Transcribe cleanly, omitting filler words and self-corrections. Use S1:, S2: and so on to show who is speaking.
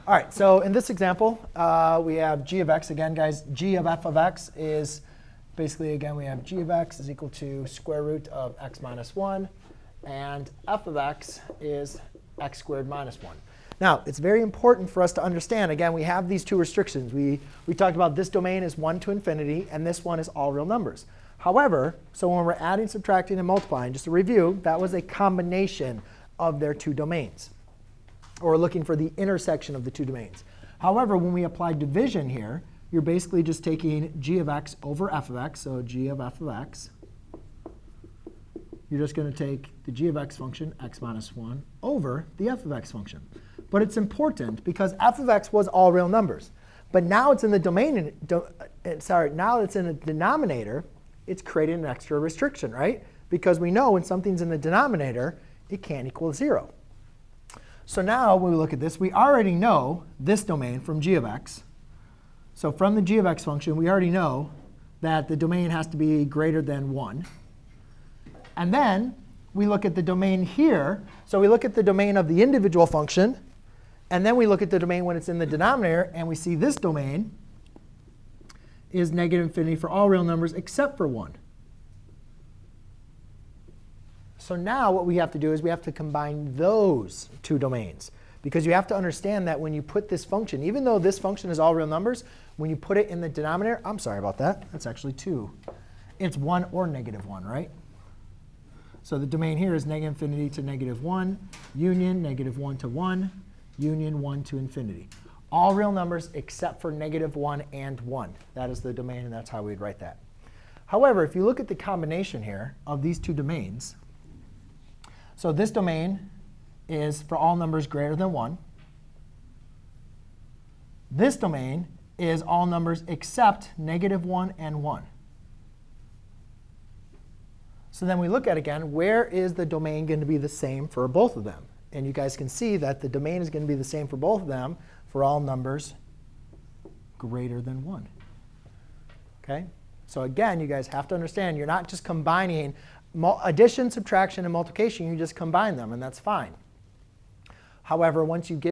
S1: All right, so in this example, we have g of x. Again, guys, g of f of x is basically, again, we have g of x is equal to square root of x minus 1. And f of x is x squared minus 1. Now, it's very important for us to understand, again, we have these two restrictions. We talked about this domain is 1 to infinity, and this one is all real numbers. However, so when we're adding, subtracting, and multiplying, just to review, that was a combination of their two domains. Or looking for the intersection of the two domains. However, when we apply division here, you're basically just taking g of x over f of x. So g of f of x. You're just going to take the g of x function, x minus 1, over the f of x function. But it's important because f of x was all real numbers. But now it's in the domain. Now it's in the denominator. It's creating an extra restriction, right? Because we know when something's in the denominator, it can't equal 0. So now when we look at this, we already know this domain from g of x. So from the g of x function, we already know that the domain has to be greater than 1. And then we look at the domain here. So we look at the domain of the individual function. And then we look at the domain when it's in the denominator. And we see this domain is negative infinity for all real numbers except for 1. So now what we have to do is we have to combine those two domains. Because you have to understand that when you put this function, even though this function is all real numbers, when you put it in the denominator, I'm sorry about that. That's actually 2. It's 1 or negative 1, right? So the domain here is negative infinity to negative 1, union negative 1 to 1, union 1 to infinity. All real numbers except for negative 1 and 1. That is the domain, and that's how we'd write that. However, if you look at the combination here of these two domains, so this domain is for all numbers greater than 1. This domain is all numbers except negative 1 and 1. So then we look at, again, where is the domain going to be the same for both of them? And you guys can see that the domain is going to be the same for both of them for all numbers greater than 1. OK? So again, you guys have to understand, you're not just combining addition, subtraction, and multiplication. You just combine them, and that's fine. However, once you get